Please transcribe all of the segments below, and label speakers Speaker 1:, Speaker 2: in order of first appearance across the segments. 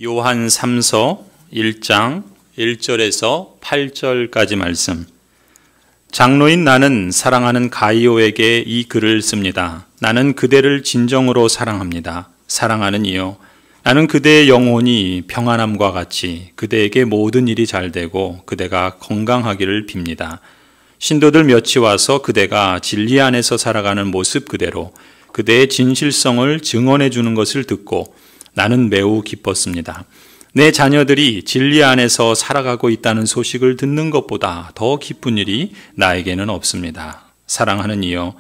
Speaker 1: 요한 3서 1장 1절에서 8절까지 말씀. 장로인 나는 사랑하는 가이오에게 이 글을 씁니다. 나는 그대를 진정으로 사랑합니다. 사랑하는 이여, 나는 그대의 영혼이 평안함과 같이 그대에게 모든 일이 잘 되고 그대가 건강하기를 빕니다. 신도들 몇이 와서 그대가 진리 안에서 살아가는 모습 그대로 그대의 진실성을 증언해 주는 것을 듣고 나는 매우 기뻤습니다. 내 자녀들이 진리 안에서 살아가고 있다는 소식을 듣는 것보다 더 기쁜 일이 나에게는 없습니다. 사랑하는 이여,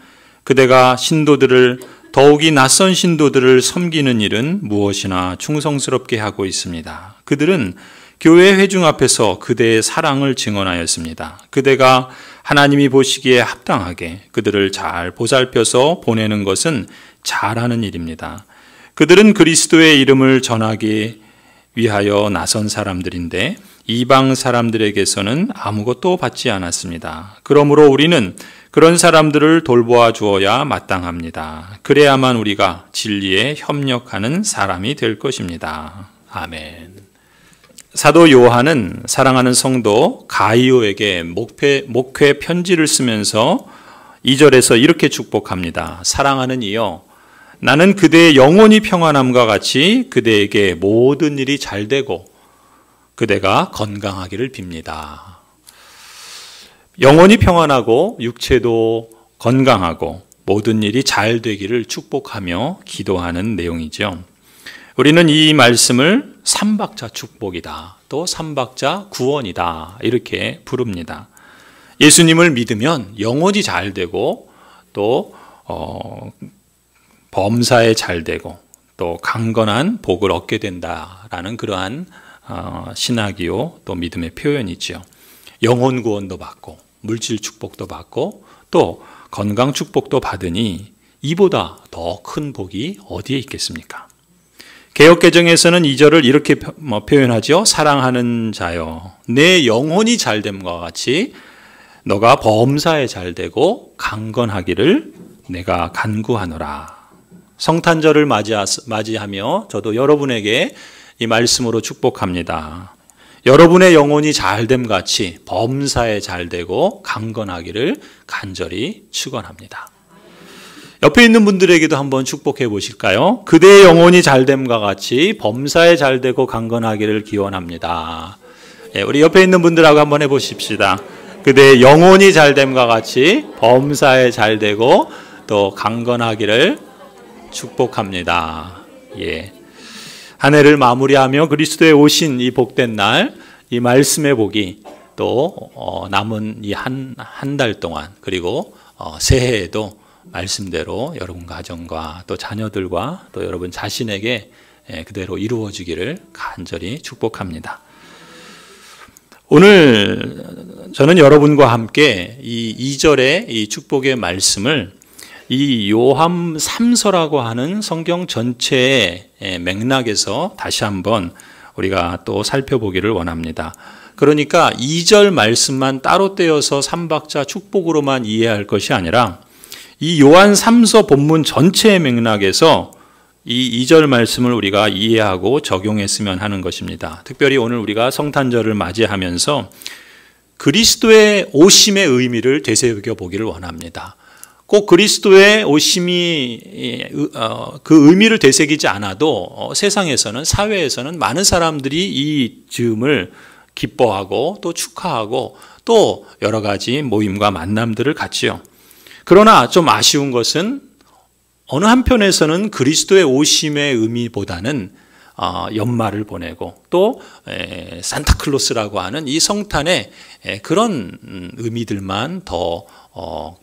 Speaker 1: 그대가 신도들을, 더욱이 낯선 신도들을 섬기는 일은 무엇이나 충성스럽게 하고 있습니다. 그들은 교회 회중 앞에서 그대의 사랑을 증언하였습니다. 그대가 하나님이 보시기에 합당하게 그들을 잘 보살펴서 보내는 것은 잘하는 일입니다. 그들은 그리스도의 이름을 전하기 위하여 나선 사람들인데 이방 사람들에게서는 아무것도 받지 않았습니다. 그러므로 우리는 그런 사람들을 돌보아 주어야 마땅합니다. 그래야만 우리가 진리에 협력하는 사람이 될 것입니다. 아멘. 사도 요한은 사랑하는 성도 가이오에게 목회 편지를 쓰면서 2절에서 이렇게 축복합니다. 사랑하는 이여, 나는 그대의 영혼이 평안함과 같이 그대에게 모든 일이 잘 되고 그대가 건강하기를 빕니다. 영혼이 평안하고 육체도 건강하고 모든 일이 잘 되기를 축복하며 기도하는 내용이죠. 우리는 이 말씀을 삼박자 축복이다, 또 삼박자 구원이다 이렇게 부릅니다. 예수님을 믿으면 영혼이 잘 되고 또 범사에 잘 되고 또 강건한 복을 얻게 된다라는 그러한 신학이요 또 믿음의 표현이죠. 영혼 구원도 받고 물질 축복도 받고 또 건강 축복도 받으니 이보다 더 큰 복이 어디에 있겠습니까? 개역개정에서는 2절을 이렇게 표현하죠. 사랑하는 자여, 내 영혼이 잘됨과 같이 너가 범사에 잘 되고 강건하기를 내가 간구하노라. 성탄절을 맞이하며 저도 여러분에게 이 말씀으로 축복합니다. 여러분의 영혼이 잘됨 같이 범사에 잘 되고 강건하기를 간절히 축원합니다. 옆에 있는 분들에게도 한번 축복해 보실까요? 그대의 영혼이 잘됨과 같이 범사에 잘 되고 강건하기를 기원합니다. 우리 옆에 있는 분들하고 한번 해보십시다. 그대의 영혼이 잘됨과 같이 범사에 잘 되고 또 강건하기를 축복합니다. 예. 한 해를 마무리하며 그리스도에 오신 이 복된 날, 이 말씀의 복이 또 남은 이 한 달 동안 그리고 새해에도 말씀대로 여러분 가정과 또 자녀들과 또 여러분 자신에게 그대로 이루어지기를 간절히 축복합니다. 오늘 저는 여러분과 함께 이 2절의 이 축복의 말씀을 이 요한 3서라고 하는 성경 전체의 맥락에서 다시 한번 우리가 또 살펴보기를 원합니다. 그러니까 2절 말씀만 따로 떼어서 삼박자 축복으로만 이해할 것이 아니라 이 요한 3서 본문 전체의 맥락에서 이 2절 말씀을 우리가 이해하고 적용했으면 하는 것입니다. 특별히 오늘 우리가 성탄절을 맞이하면서 그리스도의 오심의 의미를 되새겨 보기를 원합니다. 꼭 그리스도의 오심이 그 의미를 되새기지 않아도 세상에서는, 사회에서는 많은 사람들이 이 즈음을 기뻐하고 또 축하하고 또 여러 가지 모임과 만남들을 갖지요. 그러나 좀 아쉬운 것은 어느 한편에서는 그리스도의 오심의 의미보다는 연말을 보내고 또 산타클로스라고 하는 이 성탄의 그런 의미들만 더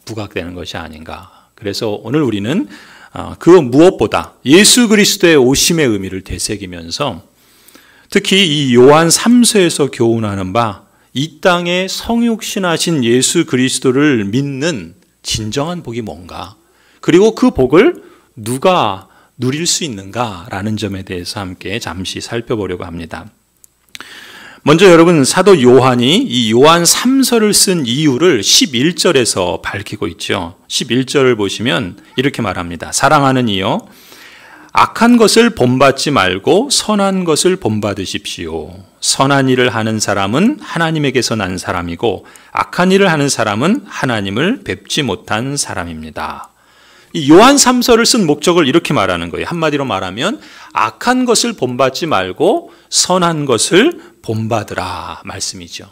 Speaker 1: 부각되는 것이 아닌가. 그래서 오늘 우리는 그 무엇보다 예수 그리스도의 오심의 의미를 되새기면서 특히 이 요한 3서에서 교훈하는 바 이 땅에 성육신하신 예수 그리스도를 믿는 진정한 복이 뭔가, 그리고 그 복을 누가 누릴 수 있는가라는 점에 대해서 함께 잠시 살펴보려고 합니다. 먼저 여러분, 사도 요한이 이 요한 3서를 쓴 이유를 11절에서 밝히고 있죠. 11절을 보시면 이렇게 말합니다. 사랑하는 이여, 악한 것을 본받지 말고 선한 것을 본받으십시오. 선한 일을 하는 사람은 하나님에게서 난 사람이고 악한 일을 하는 사람은 하나님을 뵙지 못한 사람입니다. 이 요한 3서를 쓴 목적을 이렇게 말하는 거예요. 한마디로 말하면 악한 것을 본받지 말고 선한 것을 본받으라 말씀이죠.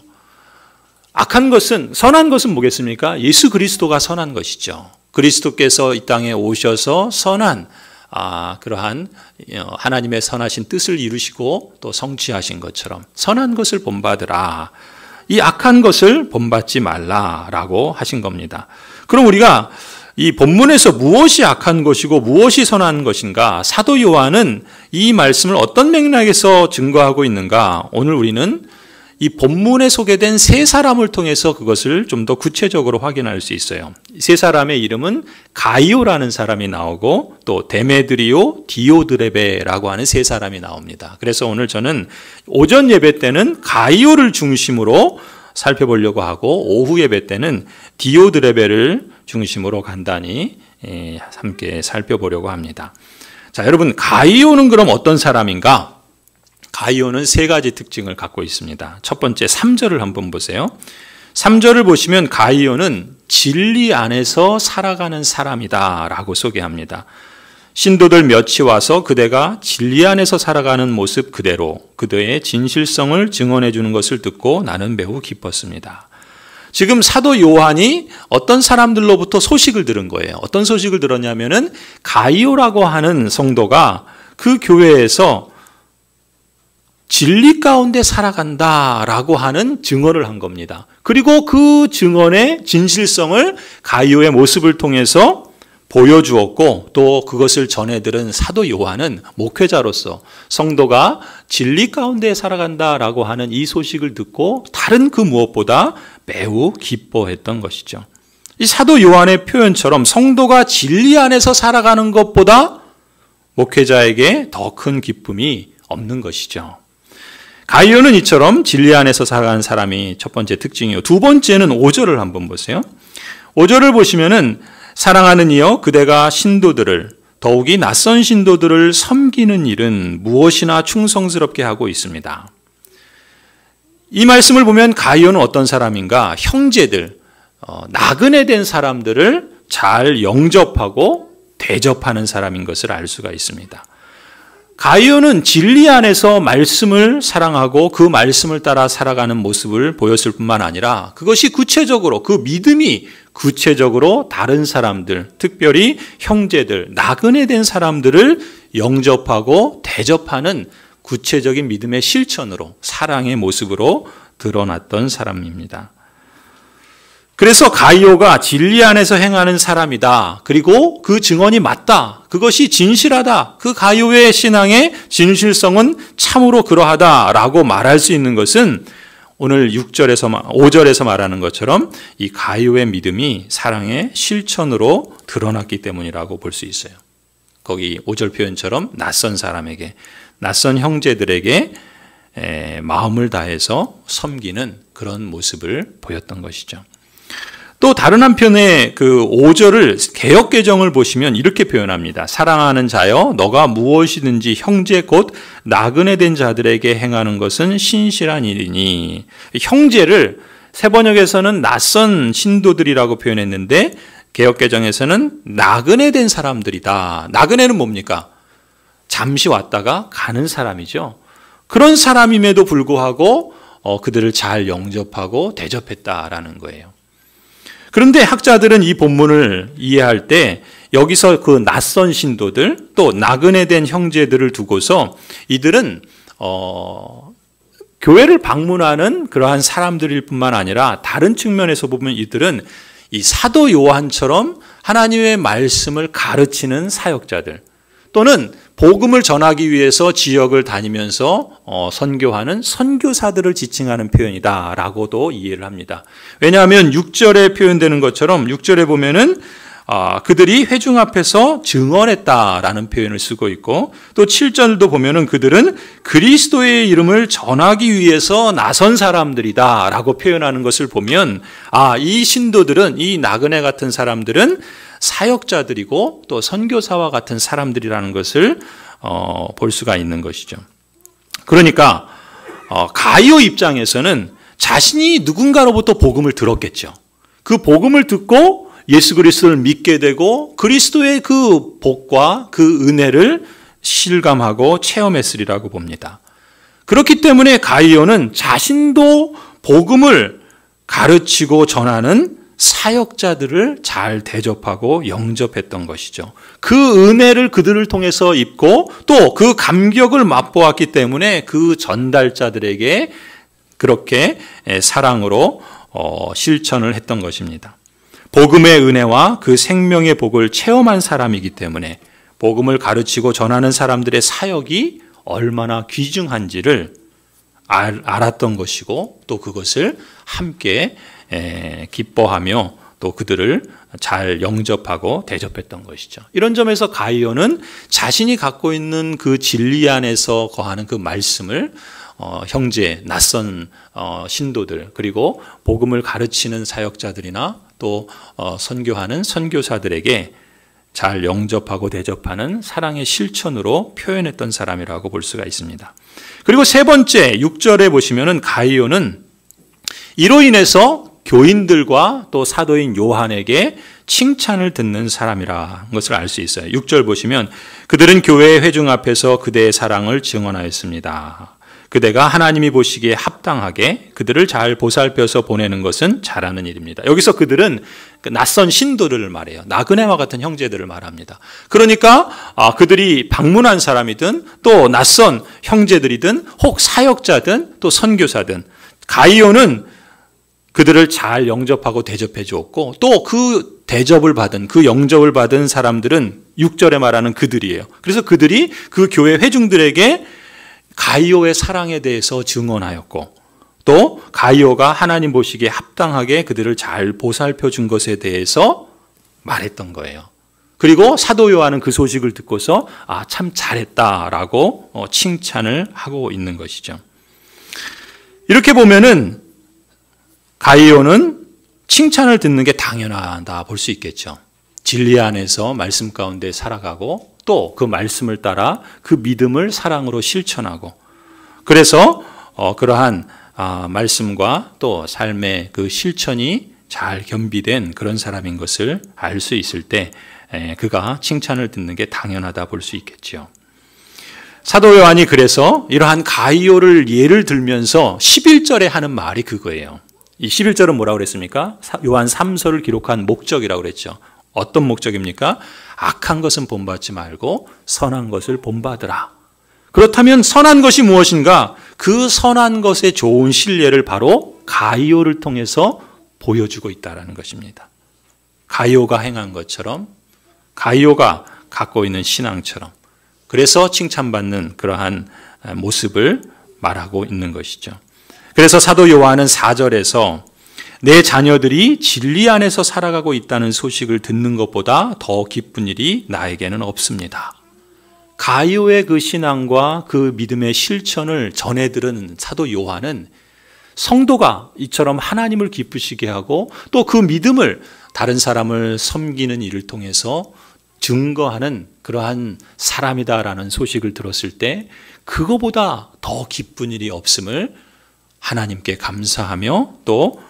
Speaker 1: 악한 것은, 선한 것은 뭐겠습니까? 예수 그리스도가 선한 것이죠. 그리스도께서 이 땅에 오셔서 선한 그러한 하나님의 선하신 뜻을 이루시고 또 성취하신 것처럼 선한 것을 본받으라. 이 악한 것을 본받지 말라라고 하신 겁니다. 그럼 우리가 이 본문에서 무엇이 악한 것이고 무엇이 선한 것인가? 사도 요한은 이 말씀을 어떤 맥락에서 증거하고 있는가? 오늘 우리는 이 본문에 소개된 세 사람을 통해서 그것을 좀 더 구체적으로 확인할 수 있어요. 세 사람의 이름은 가이오라는 사람이 나오고 또 데메드리오, 디오드레베라고 하는 세 사람이 나옵니다. 그래서 오늘 저는 오전 예배 때는 가이오를 중심으로 살펴보려고 하고 오후 예배 때는 디오드레베를 중심으로 간단히 함께 살펴보려고 합니다. 자, 여러분, 가이오는 그럼 어떤 사람인가? 가이오는 세 가지 특징을 갖고 있습니다. 첫 번째 3절을 한번 보세요. 3절을 보시면 가이오는 진리 안에서 살아가는 사람이다 라고 소개합니다. 신도들 몇이 와서 그대가 진리 안에서 살아가는 모습 그대로 그대의 진실성을 증언해 주는 것을 듣고 나는 매우 기뻤습니다. 지금 사도 요한이 어떤 사람들로부터 소식을 들은 거예요. 어떤 소식을 들었냐면은 가이오라고 하는 성도가 그 교회에서 진리 가운데 살아간다라고 하는 증언을 한 겁니다. 그리고 그 증언의 진실성을 가이오의 모습을 통해서 보여주었고 또 그것을 전해들은 사도 요한은 목회자로서 성도가 진리 가운데 살아간다라고 하는 이 소식을 듣고 다른 그 무엇보다 매우 기뻐했던 것이죠. 이 사도 요한의 표현처럼 성도가 진리 안에서 살아가는 것보다 목회자에게 더 큰 기쁨이 없는 것이죠. 가이오는 이처럼 진리 안에서 살아가는 사람이 첫 번째 특징이요. 두 번째는 5절을 한번 보세요. 5절을 보시면은 사랑하는 이여 그대가 신도들을 더욱이 낯선 신도들을 섬기는 일은 무엇이나 충성스럽게 하고 있습니다. 이 말씀을 보면 가이오는 어떤 사람인가? 형제들, 나그네 된 사람들을 잘 영접하고 대접하는 사람인 것을 알 수가 있습니다. 가이오는 진리 안에서 말씀을 사랑하고 그 말씀을 따라 살아가는 모습을 보였을 뿐만 아니라 그것이 구체적으로 그 믿음이 구체적으로 다른 사람들, 특별히 형제들, 나그네 된 사람들을 영접하고 대접하는 구체적인 믿음의 실천으로 사랑의 모습으로 드러났던 사람입니다. 그래서 가이오가 진리 안에서 행하는 사람이다. 그리고 그 증언이 맞다. 그것이 진실하다. 그 가이오의 신앙의 진실성은 참으로 그러하다라고 말할 수 있는 것은 오늘 5절에서 말하는 것처럼 이 가이오의 믿음이 사랑의 실천으로 드러났기 때문이라고 볼 수 있어요. 거기 5절 표현처럼 낯선 사람에게, 낯선 형제들에게 마음을 다해서 섬기는 그런 모습을 보였던 것이죠. 또 다른 한편의 그 5절을 개역개정을 보시면 이렇게 표현합니다. 사랑하는 자여 너가 무엇이든지 형제 곧 나그네 된 자들에게 행하는 것은 신실한 일이니. 형제를 세번역에서는 낯선 신도들이라고 표현했는데 개역개정에서는 나그네 된 사람들이다. 나그네는 뭡니까? 잠시 왔다가 가는 사람이죠. 그런 사람임에도 불구하고 그들을 잘 영접하고 대접했다라는 거예요. 그런데 학자들은 이 본문을 이해할 때 여기서 그 낯선 신도들 또 나그네 된 형제들을 두고서 이들은 교회를 방문하는 그러한 사람들일 뿐만 아니라 다른 측면에서 보면 이들은 이 사도 요한처럼 하나님의 말씀을 가르치는 사역자들 또는 복음을 전하기 위해서 지역을 다니면서 선교하는 선교사들을 지칭하는 표현이다라고도 이해를 합니다. 왜냐하면 6절에 표현되는 것처럼 6절에 보면은 그들이 회중 앞에서 증언했다라는 표현을 쓰고 있고 또 7절도 보면은 그들은 그리스도의 이름을 전하기 위해서 나선 사람들이다라고 표현하는 것을 보면 이 신도들은 이 나그네 같은 사람들은 사역자들이고 또 선교사와 같은 사람들이라는 것을 볼 수가 있는 것이죠. 그러니까 가이오 입장에서는 자신이 누군가로부터 복음을 들었겠죠. 그 복음을 듣고 예수 그리스도를 믿게 되고 그리스도의 그 복과 그 은혜를 실감하고 체험했으리라고 봅니다. 그렇기 때문에 가이오는 자신도 복음을 가르치고 전하는 사역자들을 잘 대접하고 영접했던 것이죠. 그 은혜를 그들을 통해서 입고 또 그 감격을 맛보았기 때문에 그 전달자들에게 그렇게 사랑으로 실천을 했던 것입니다. 복음의 은혜와 그 생명의 복을 체험한 사람이기 때문에 복음을 가르치고 전하는 사람들의 사역이 얼마나 귀중한지를 알았던 것이고 또 그것을 함께 기뻐하며 또 그들을 잘 영접하고 대접했던 것이죠. 이런 점에서 가이오는 자신이 갖고 있는 그 진리 안에서 거하는 그 말씀을 형제, 낯선 신도들 그리고 복음을 가르치는 사역자들이나 또 선교하는 선교사들에게 잘 영접하고 대접하는 사랑의 실천으로 표현했던 사람이라고 볼 수가 있습니다. 그리고 세 번째 6절에 보시면은 가이오는 이로 인해서 교인들과 또 사도인 요한에게 칭찬을 듣는 사람이라는 것을 알 수 있어요. 6절 보시면 그들은 교회의 회중 앞에서 그대의 사랑을 증언하였습니다. 그대가 하나님이 보시기에 합당하게 그들을 잘 보살펴서 보내는 것은 잘하는 일입니다. 여기서 그들은 낯선 신도들을 말해요. 나그네와 같은 형제들을 말합니다. 그러니까 그들이 방문한 사람이든 또 낯선 형제들이든 혹 사역자든 또 선교사든 가이오는 그들을 잘 영접하고 대접해 주었고 또 그 대접을 받은 그 영접을 받은 사람들은 6절에 말하는 그들이에요. 그래서 그들이 그 교회 회중들에게 가이오의 사랑에 대해서 증언하였고 또 가이오가 하나님 보시기에 합당하게 그들을 잘 보살펴 준 것에 대해서 말했던 거예요. 그리고 사도 요한은 그 소식을 듣고서 참 잘했다라고 칭찬을 하고 있는 것이죠. 이렇게 보면은 가이오는 칭찬을 듣는 게 당연하다 볼 수 있겠죠. 진리 안에서 말씀 가운데 살아가고 또 그 말씀을 따라 그 믿음을 사랑으로 실천하고 그래서 그러한 말씀과 또 삶의 그 실천이 잘 겸비된 그런 사람인 것을 알 수 있을 때 그가 칭찬을 듣는 게 당연하다 볼 수 있겠죠. 사도 요한이 그래서 이러한 가이오를 예를 들면서 11절에 하는 말이 그거예요. 이 11절은 뭐라고 그랬습니까? 요한 3서를 기록한 목적이라고 그랬죠. 어떤 목적입니까? 악한 것은 본받지 말고 선한 것을 본받으라. 그렇다면 선한 것이 무엇인가? 그 선한 것의 좋은 신뢰를 바로 가이오를 통해서 보여주고 있다는 것입니다. 가이오가 행한 것처럼 가이오가 갖고 있는 신앙처럼 그래서 칭찬받는 그러한 모습을 말하고 있는 것이죠. 그래서 사도 요한은 4절에서 내 자녀들이 진리 안에서 살아가고 있다는 소식을 듣는 것보다 더 기쁜 일이 나에게는 없습니다. 가이오의 그 신앙과 그 믿음의 실천을 전해들은 사도 요한은 성도가 이처럼 하나님을 기쁘시게 하고 또 그 믿음을 다른 사람을 섬기는 일을 통해서 증거하는 그러한 사람이다라는 소식을 들었을 때 그거보다 더 기쁜 일이 없음을 하나님께 감사하며 또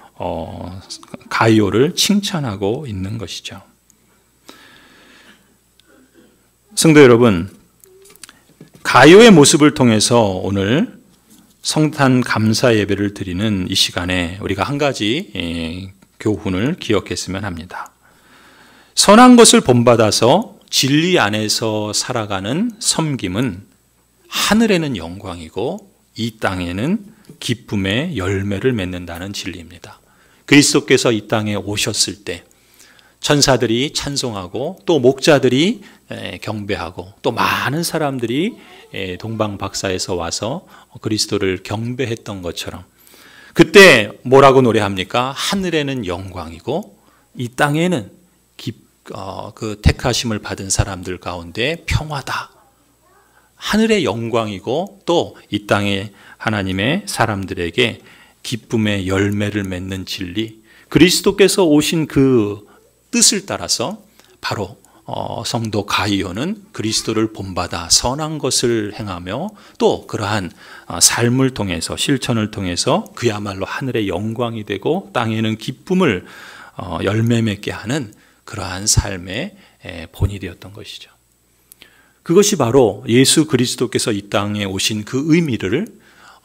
Speaker 1: 가이오를 칭찬하고 있는 것이죠. 성도 여러분, 가이오의 모습을 통해서 오늘 성탄 감사 예배를 드리는 이 시간에 우리가 한 가지 교훈을 기억했으면 합니다. 선한 것을 본받아서 진리 안에서 살아가는 섬김은 하늘에는 영광이고 이 땅에는 기쁨의 열매를 맺는다는 진리입니다. 그리스도께서 이 땅에 오셨을 때 천사들이 찬송하고 또 목자들이 경배하고 또 많은 사람들이 동방박사에서 와서 그리스도를 경배했던 것처럼 그때 뭐라고 노래합니까? 하늘에는 영광이고 이 땅에는 그 택하심을 받은 사람들 가운데 평화다. 하늘의 영광이고 또 이 땅의 하나님의 사람들에게 기쁨의 열매를 맺는 진리, 그리스도께서 오신 그 뜻을 따라서 바로 성도 가이오는 그리스도를 본받아 선한 것을 행하며 또 그러한 삶을 통해서 실천을 통해서 그야말로 하늘의 영광이 되고 땅에는 기쁨을 열매 맺게 하는 그러한 삶의 본이 되었던 것이죠. 그것이 바로 예수 그리스도께서 이 땅에 오신 그 의미를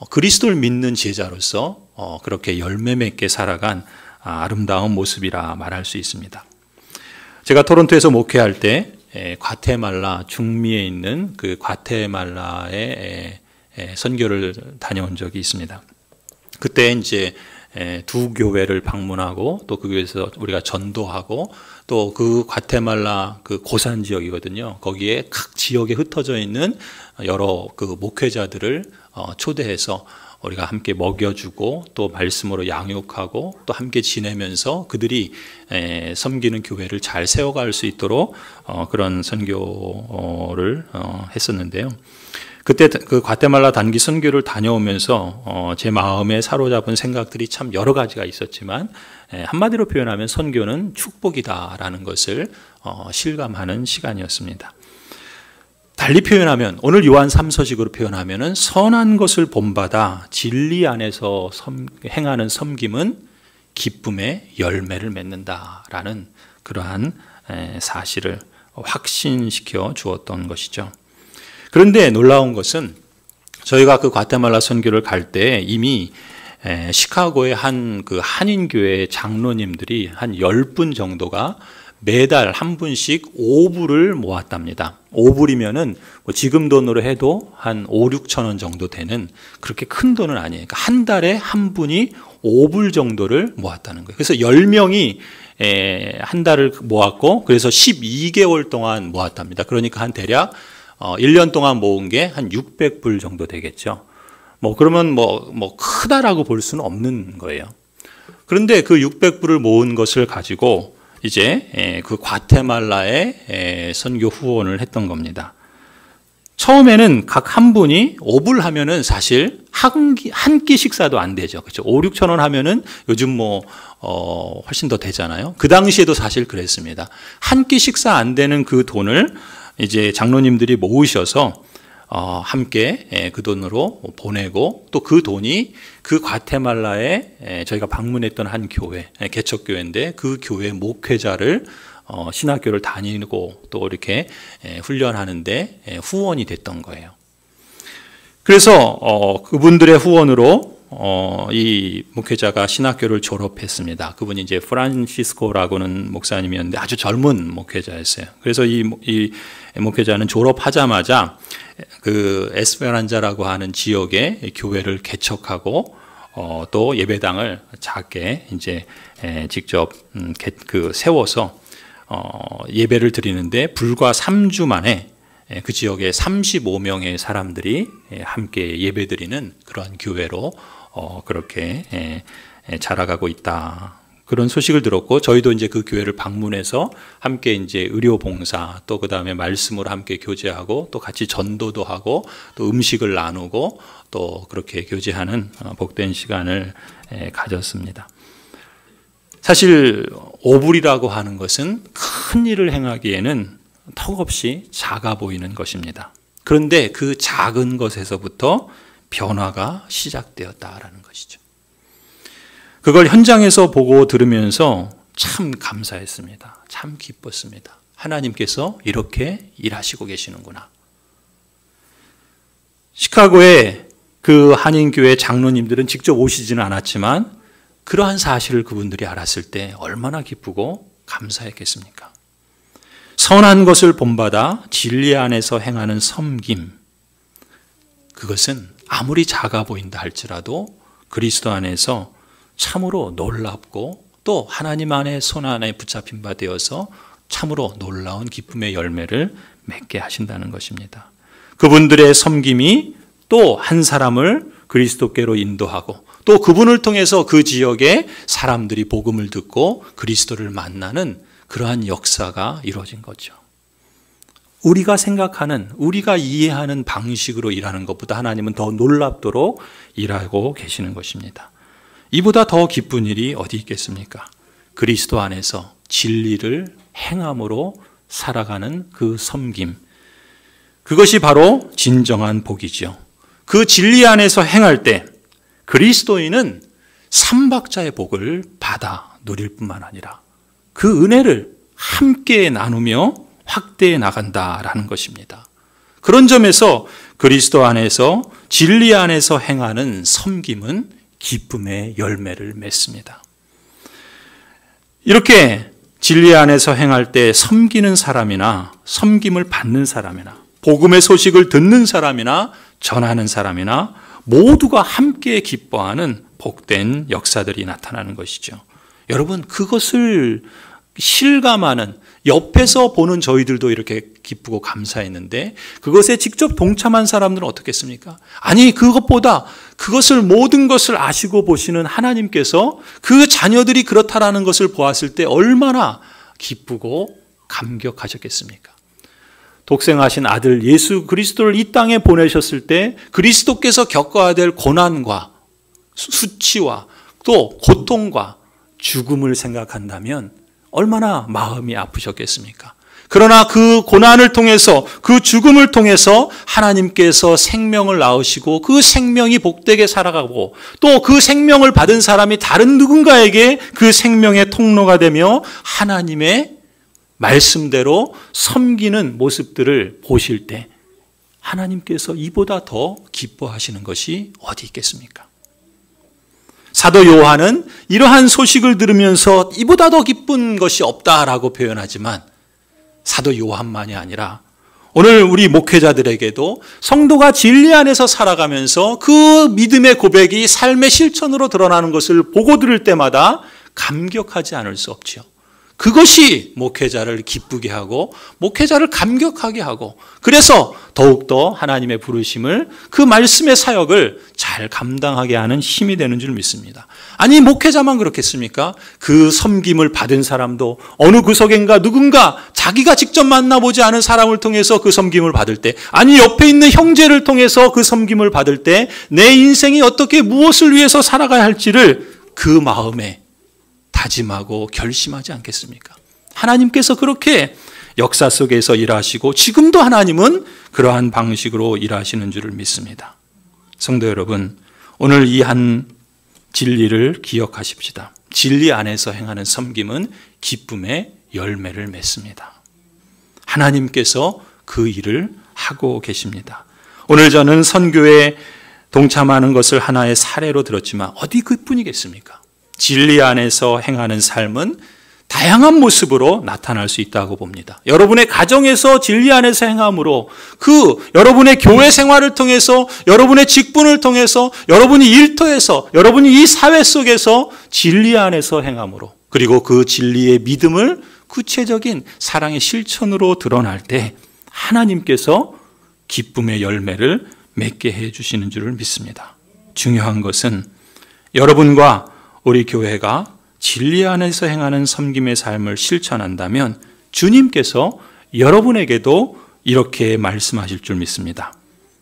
Speaker 1: 그리스도를 믿는 제자로서 그렇게 열매 맺게 살아간 아름다운 모습이라 말할 수 있습니다. 제가 토론토에서 목회할 때 과테말라 중미에 있는 그 과테말라의 선교를 다녀온 적이 있습니다. 그때 이제 두 교회를 방문하고 또 그 교회에서 우리가 전도하고 또 그 과테말라 그 고산 지역이거든요. 거기에 각 지역에 흩어져 있는 여러 그 목회자들을 초대해서 우리가 함께 먹여주고 또 말씀으로 양육하고 또 함께 지내면서 그들이 섬기는 교회를 잘 세워갈 수 있도록 그런 선교를 했었는데요. 그때 그 과테말라 단기 선교를 다녀오면서 제 마음에 사로잡은 생각들이 참 여러 가지가 있었지만 한마디로 표현하면 선교는 축복이다라는 것을 실감하는 시간이었습니다. 달리 표현하면 오늘 요한 3서식으로 표현하면 선한 것을 본받아 진리 안에서 행하는 섬김은 기쁨의 열매를 맺는다라는 그러한 사실을 확신시켜 주었던 것이죠. 그런데 놀라운 것은 저희가 그 과테말라 선교를 갈 때 이미 시카고의 한 그 한인교회 장로님들이 한 10분 정도가 매달 한 분씩 5불을 모았답니다. 5불이면은 지금 돈으로 해도 한 5, 6천 원 정도 되는 그렇게 큰 돈은 아니에요. 그러니까 한 달에 한 분이 5불 정도를 모았다는 거예요. 그래서 10명이 한 달을 모았고 그래서 12개월 동안 모았답니다. 그러니까 한 대략 1년 동안 모은 게 한 600불 정도 되겠죠. 그러면 크다라고 볼 수는 없는 거예요. 그런데 그 600불을 모은 것을 가지고 이제 그 과테말라에 선교 후원을 했던 겁니다. 처음에는 각 한 분이 5불 하면은 사실 한 끼 식사도 안 되죠. 그렇죠? 5, 6천 원 하면은 요즘 훨씬 더 되잖아요. 그 당시에도 사실 그랬습니다. 한 끼 식사 안 되는 그 돈을 이제 장로님들이 모으셔서 함께 그 돈으로 보내고 또 그 돈이 그 과테말라에 저희가 방문했던 한 교회, 개척교회인데 그 교회 목회자를 신학교를 다니고 또 이렇게 훈련하는데 후원이 됐던 거예요. 그래서 그분들의 후원으로 이 목회자가 신학교를 졸업했습니다. 그분이 이제 프란시스코라고는 목사님이었는데 아주 젊은 목회자였어요. 그래서 이 목회자는 졸업하자마자 그 에스페란자라고 하는 지역의 교회를 개척하고 또 예배당을 작게 이제 직접 세워서 예배를 드리는데 불과 3주 만에 그 지역에 35명의 사람들이 함께 예배드리는 그러한 교회로 그렇게 자라가고 있다. 그런 소식을 들었고 저희도 이제 그 교회를 방문해서 함께 이제 의료 봉사 또 그다음에 말씀으로 함께 교제하고 또 같이 전도도 하고 또 음식을 나누고 또 그렇게 교제하는 복된 시간을 가졌습니다. 사실 5불이라고 하는 것은 큰 일을 행하기에는 턱없이 작아 보이는 것입니다. 그런데 그 작은 것에서부터 변화가 시작되었다라는 것이죠. 그걸 현장에서 보고 들으면서 참 감사했습니다. 참 기뻤습니다. 하나님께서 이렇게 일하시고 계시는구나. 시카고의 그 한인교회 장로님들은 직접 오시지는 않았지만 그러한 사실을 그분들이 알았을 때 얼마나 기쁘고 감사했겠습니까? 선한 것을 본받아 진리 안에서 행하는 섬김, 그것은 아무리 작아 보인다 할지라도 그리스도 안에서 참으로 놀랍고 또 하나님 안에 손 안에 붙잡힌 바 되어서 참으로 놀라운 기쁨의 열매를 맺게 하신다는 것입니다. 그분들의 섬김이 또 한 사람을 그리스도께로 인도하고 또 그분을 통해서 그 지역의 사람들이 복음을 듣고 그리스도를 만나는 그러한 역사가 이루어진 거죠. 우리가 생각하는, 우리가 이해하는 방식으로 일하는 것보다 하나님은 더 놀랍도록 일하고 계시는 것입니다. 이보다 더 기쁜 일이 어디 있겠습니까? 그리스도 안에서 진리를 행함으로 살아가는 그 섬김, 그것이 바로 진정한 복이죠. 그 진리 안에서 행할 때 그리스도인은 삼박자의 복을 받아 누릴 뿐만 아니라 그 은혜를 함께 나누며 확대해 나간다라는 것입니다. 그런 점에서 그리스도 안에서 진리 안에서 행하는 섬김은 기쁨의 열매를 맺습니다. 이렇게 진리 안에서 행할 때 섬기는 사람이나 섬김을 받는 사람이나 복음의 소식을 듣는 사람이나 전하는 사람이나 모두가 함께 기뻐하는 복된 역사들이 나타나는 것이죠. 여러분, 그것을 실감하는, 옆에서 보는 저희들도 이렇게 기쁘고 감사했는데 그것에 직접 동참한 사람들은 어떻겠습니까? 아니, 그것보다 그것을 모든 것을 아시고 보시는 하나님께서 그 자녀들이 그렇다라는 것을 보았을 때 얼마나 기쁘고 감격하셨겠습니까? 독생하신 아들 예수 그리스도를 이 땅에 보내셨을 때 그리스도께서 겪어야 될 고난과 수치와 또 고통과 죽음을 생각한다면 얼마나 마음이 아프셨겠습니까? 그러나 그 고난을 통해서, 그 죽음을 통해서 하나님께서 생명을 낳으시고 그 생명이 복되게 살아가고 또 그 생명을 받은 사람이 다른 누군가에게 그 생명의 통로가 되며 하나님의 말씀대로 섬기는 모습들을 보실 때 하나님께서 이보다 더 기뻐하시는 것이 어디 있겠습니까? 사도 요한은 이러한 소식을 들으면서 이보다 더 기쁜 것이 없다라고 표현하지만 사도 요한만이 아니라 오늘 우리 목회자들에게도 성도가 진리 안에서 살아가면서 그 믿음의 고백이 삶의 실천으로 드러나는 것을 보고 들을 때마다 감격하지 않을 수 없지요. 그것이 목회자를 기쁘게 하고 목회자를 감격하게 하고 그래서 더욱더 하나님의 부르심을 그 말씀의 사역을 잘 감당하게 하는 힘이 되는 줄 믿습니다. 아니, 목회자만 그렇겠습니까? 그 섬김을 받은 사람도 어느 구석인가 누군가 자기가 직접 만나보지 않은 사람을 통해서 그 섬김을 받을 때, 아니 옆에 있는 형제를 통해서 그 섬김을 받을 때 내 인생이 어떻게 무엇을 위해서 살아가야 할지를 그 마음에 다짐하고 결심하지 않겠습니까? 하나님께서 그렇게 역사 속에서 일하시고 지금도 하나님은 그러한 방식으로 일하시는 줄을 믿습니다. 성도 여러분, 오늘 이 한 진리를 기억하십시다. 진리 안에서 행하는 섬김은 기쁨의 열매를 맺습니다. 하나님께서 그 일을 하고 계십니다. 오늘 저는 선교에 동참하는 것을 하나의 사례로 들었지만 어디 그뿐이겠습니까? 진리 안에서 행하는 삶은 다양한 모습으로 나타날 수 있다고 봅니다. 여러분의 가정에서 진리 안에서 행함으로 여러분의 교회 생활을 통해서 여러분의 직분을 통해서 여러분이 일터에서 여러분이 이 사회 속에서 진리 안에서 행함으로 그리고 그 진리의 믿음을 구체적인 사랑의 실천으로 드러날 때 하나님께서 기쁨의 열매를 맺게 해주시는 줄을 믿습니다. 중요한 것은 여러분과 우리 교회가 진리 안에서 행하는 섬김의 삶을 실천한다면 주님께서 여러분에게도 이렇게 말씀하실 줄 믿습니다.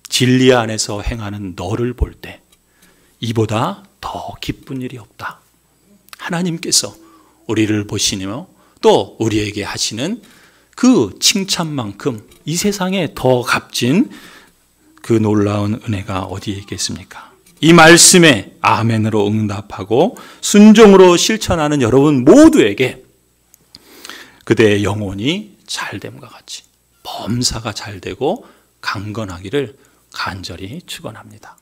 Speaker 1: 진리 안에서 행하는 너를 볼 때 이보다 더 기쁜 일이 없다. 하나님께서 우리를 보시며 또 우리에게 하시는 그 칭찬만큼 이 세상에 더 값진 그 놀라운 은혜가 어디에 있겠습니까? 이 말씀에 아멘으로 응답하고 순종으로 실천하는 여러분 모두에게 그대의 영혼이 잘됨과 같이 범사가 잘되고 강건하기를 간절히 축원합니다.